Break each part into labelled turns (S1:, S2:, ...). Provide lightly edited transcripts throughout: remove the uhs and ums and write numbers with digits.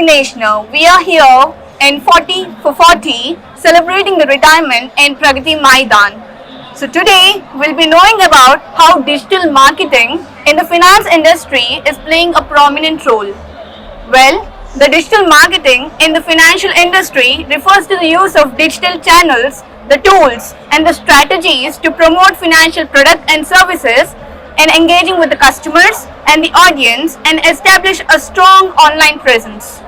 S1: International. We are here in 40 for 40 celebrating the retirement in Pragati Maidan. So today we'll be knowing about how digital marketing in the finance industry is playing a prominent role. Well, the digital marketing in the financial industry refers to the use of digital channels, the tools, and the strategies to promote financial products and services and engaging with the customers and the audience and establish a strong online presence.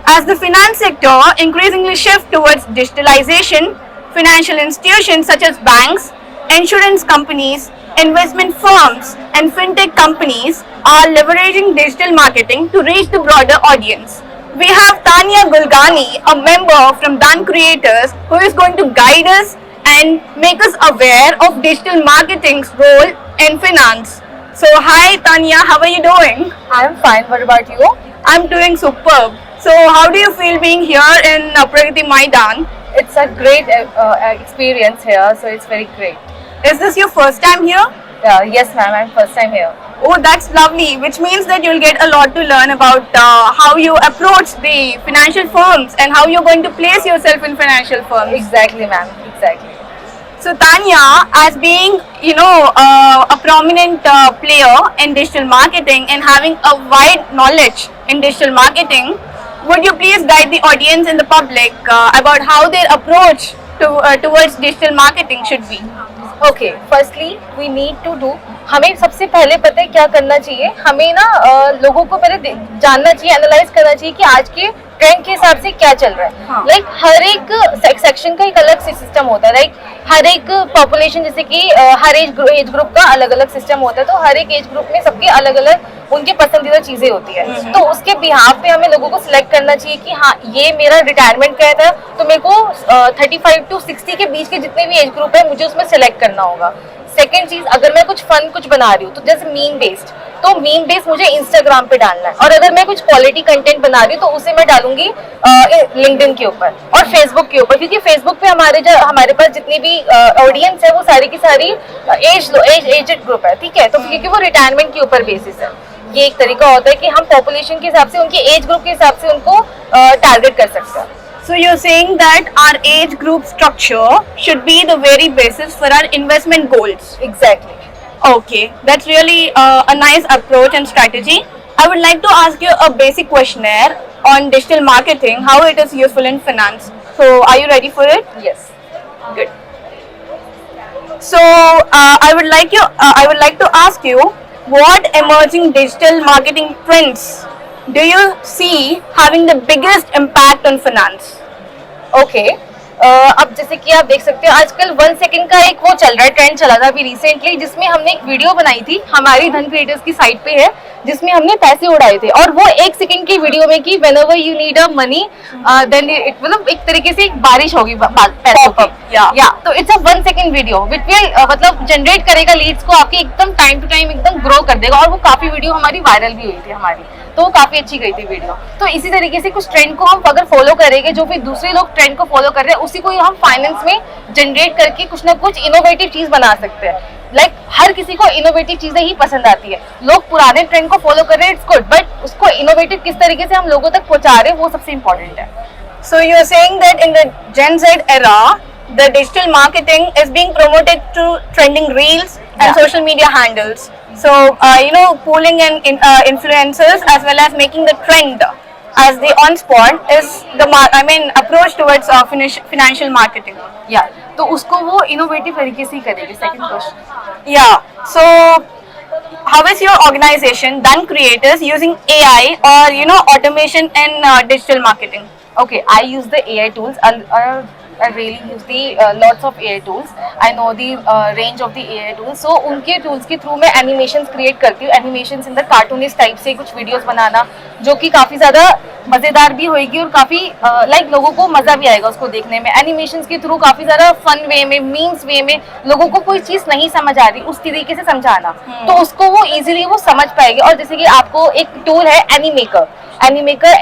S1: As the finance sector increasingly shifts towards digitalization, financial institutions such as banks, insurance companies, investment firms, and fintech companies are leveraging digital marketing to reach the broader audience. We have Tanya Gulgani, a member from Dan Creators, who is going to guide us and make us aware of digital marketing's role in finance. So, hi Tanya, how are you doing?
S2: I'm fine. What about you?
S1: I'm doing superb. So, how do you feel being here in Pragati Maidan?
S2: It's a great experience here, so it's very great.
S1: Is this your first time here?
S2: Yes, ma'am. I'm first time here.
S1: Oh, that's lovely, which means that you'll get a lot to learn about how you approach the financial firms and how you're going to place yourself in financial firms.
S2: Exactly, ma'am. Exactly.
S1: So Tanya, as being a prominent player in digital marketing and having a wide knowledge in digital marketing, would you please guide the audience and the public about how their approach towards digital marketing should be?
S2: Okay firstly we need to do हमें सबसे पहले पता है क्या करना चाहिए हमें ना लोगों को पहले जानना चाहिए एनालाइज करना चाहिए कि आज के ट्रेंड के हिसाब से क्या चल रहा है लाइक हर एक सेक्शन का एक अलग सिस्टम होता है लाइक हर एक पॉपुलेशन जैसे कि हर एज ग्रुप का अलग अलग सिस्टम होता है तो हर एक एज ग्रुप में सबके अलग अलग उनके पसंदीदा चीजें होती है तो उसके बिहाफ पे हमें लोगों को सिलेक्ट करना चाहिए कि हाँ ये मेरा रिटायरमेंट का था तो मेरे को 35 to 60 के बीच के जितने भी एज ग्रुप है मुझे उसमें सिलेक्ट करना होगा सेकेंड चीज अगर मैं कुछ फन कुछ बना रही हूँ तो जैसे मीम बेस्ड तो मीम बेस्ड मुझे इंस्टाग्राम पे डालना है और अगर मैं कुछ क्वालिटी कंटेंट बना रही हूँ तो उसे मैं डालूंगी लिंक्डइन के ऊपर और फेसबुक के ऊपर क्योंकि फेसबुक पे हमारे पास जितनी भी ऑडियंस है वो सारी की सारी एजेड ग्रुप है ठीक है तो क्योंकि वो रिटायरमेंट के ऊपर बेसिस है ये एक तरीका होता है कि हम पॉपुलेशन के हिसाब से उनके एज ग्रुप के हिसाब से उनको टारगेट कर सकते हैं
S1: So you're saying that our age group structure should be the very basis for our investment goals.
S2: Exactly.
S1: Okay, that's really a nice approach and strategy. I would like to ask you a basic questionnaire on digital marketing, how it is useful in finance. So are you ready for it?
S2: Yes.
S1: Good. So I would like to ask you, what emerging digital marketing trends do you see having the biggest impact on finance?
S2: Okay. अब जैसे कि आप देख सकते हो आजकल 1 second का एक वो चल रहा है ट्रेंड चला था अभी रिसेंटली जिसमें हमने एक वीडियो बनाई थी हमारी धन क्रिएटर्स की साइट पे है जिसमें हमने पैसे उड़ाए थे और वो 1 सेकंड की वीडियो में कि whenever you need a money then it मतलब एक तरीके से एक बारिश होगी पैसों की या तो it's a 1 second video which will मतलब जनरेट करेगा लीड्स को आपके एकदम टाइम टू टाइम एकदम ग्रो कर देगा और वो काफी वीडियो हमारी वायरल भी हुई थी हमारी तो वो काफी अच्छी गई थी वीडियो तो इसी तरीके से कुछ ट्रेंड को हम अगर फॉलो करेंगे जो भी दूसरे लोग ट्रेंड को फॉलो कर रहे हैं उसी को हम फाइनेंस में जनरेट करके कुछ ना कुछ इनोवेटिव चीज बना सकते हैं लाइक हर किसी को इनोवेटिव चीजें ही पसंद आती है लोग पुराने ट्रेंड को फॉलो कर रहे हैं इट्स गुड बट उसको इनोवेटिव किस तरीके से हम लोगों तक पहुंचा रहे हैं वो सबसे इम्पोर्टेंट है
S1: So you are saying that in the Gen Z era, the digital marketing is being promoted through trending reels and social media handles. So pooling in influencers as well as making the trend as the on spot is the approach towards financial marketing.
S2: या तो उसको वो innovative तरीके से ही करेंगे second question
S1: Yeah. So how is your organization Dan Creators using AI or automation in digital marketing?
S2: Okay, I use the AI tools. I really use the lots of AI tools. I know the range of the AI tools. So उनके tools के through मैं animations create करती हूँ. Animations in the cartoonist type से कुछ videos बनाना जो कि काफ़ी ज़्यादा मज़ेदार भी होएगी और काफ़ी लाइक लोगों को मज़ा भी आएगा उसको देखने में. Animations के थ्रू काफ़ी ज़्यादा फन वे में मीम्स वे में लोगों को कोई चीज़ नहीं समझ आ रही उस तरीके से समझाना तो उसको वो इजीली वो समझ पाएंगे. और जैसे कि आपको एक टूल है एनीमेकर एनिमेकर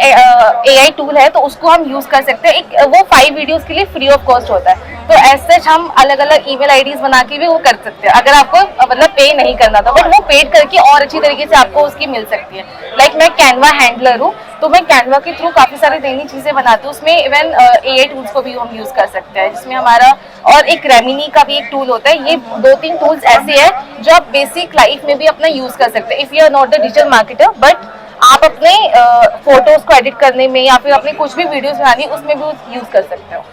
S2: AI टूल है, तो उसको हम यूज कर सकते हैं। एक वो 5 वीडियोस के लिए फ्री ऑफ कॉस्ट होता है, तो ऐसे हम अलग अलग ईमेल आईडीज बना के भी वो कर सकते हैं, अगर आपको मतलब पे नहीं करना था, बट वो पेड करके और अच्छी तरीके से आपको उसकी मिल सकती है। लाइक मैं कैनवा हैंडलर हूँ, तो मैं कैनवा के थ्रू काफी सारी नई चीजें बनाती हूँ, उसमें इवन AI टूल्स को भी हम यूज कर सकते हैं, जिसमें हमारा और एक रेमिनी का भी एक टूल होता है। ये 2-3 टूल्स ऐसे हैं जो आप बेसिक लाइफ में भी अपना यूज कर सकते हैं। If you are not the digital marketer, but आप अपने फोटोज को एडिट करने में या फिर अपने कुछ भी वीडियोस बनानी उसमें भी यूज कर सकते हो।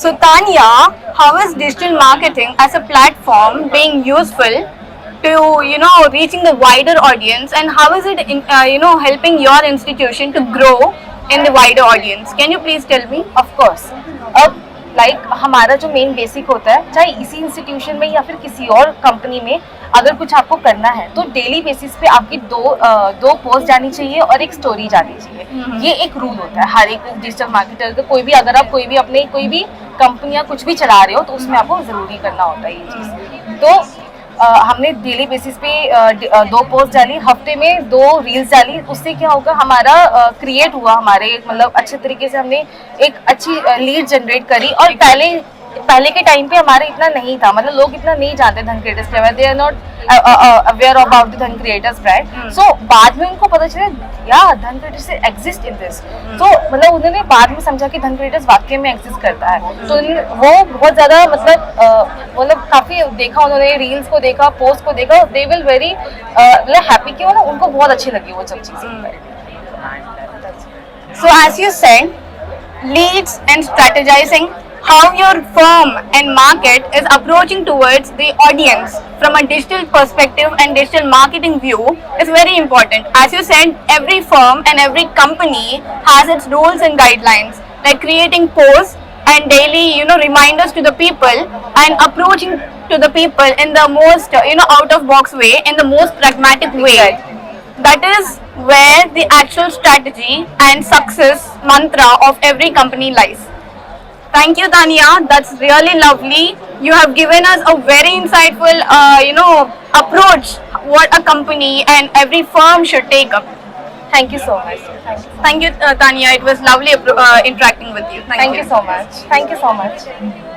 S1: So Tanya, how is digital marketing as a platform being useful to reaching the wider audience, and how is it helping your institution to grow in the wider audience? Can you please tell me?
S2: Of course, अब like हमारा जो main basic होता है, चाहे इसी institution में या फिर किसी और कंपनी में, अगर कुछ आपको करना है तो डेली बेसिस पे आपकी दो पोस्ट जानी चाहिए और एक स्टोरी जानी चाहिए। ये एक रूल होता है हर एक डिजिटल मार्केटर का। कोई भी अगर आप कोई भी कंपनी या कुछ भी चला रहे हो तो उसमें आपको जरूरी करना होता है ये चीज़। तो हमने डेली बेसिस पे 2 पोस्ट डाली, हफ्ते में 2 रील्स डाली। उससे क्या होगा, हमारा क्रिएट हुआ, हमारे मतलब अच्छे तरीके से हमने एक अच्छी लीड जनरेट करी। और पहले के टाइम पे हमारे इतना नहीं था, मतलब लोग इतना नहीं जानते धन क्रिएटर्स के बारे में, they are not aware about the धन क्रिएटर्स ब्रांड। सो बाद में उनको पता चला यार धन क्रिएटर्स एग्जिस्ट इन दिस, तो मतलब उन्होंने बाद में समझा कि धन क्रिएटर्स वाकई में एग्जिस्ट करता है। तो वो बहुत ज्यादा मतलब काफी देखा उन्होंने, रील्स को देखा, पोस्ट को देखा, दे विल वेरी मतलब हैप्पी कि मतलब उनको बहुत अच्छी लगी वो सब चीजें।
S1: So as you said, leads and strategizing, how your firm and market is approaching towards the audience from a digital perspective and digital marketing view is very important. As you said, every firm and every company has its rules and guidelines, like creating posts and daily reminders to the people and approaching to the people in the most out of box way, in the most pragmatic way. That is where the actual strategy and success mantra of every company lies. Thank you, Tanya. That's really lovely. You have given us a very insightful, approach what a company and every firm should take up.
S2: Thank you so much.
S1: Thank you, Tanya. It was lovely interacting with you.
S2: Thank you so much. Thank you so much.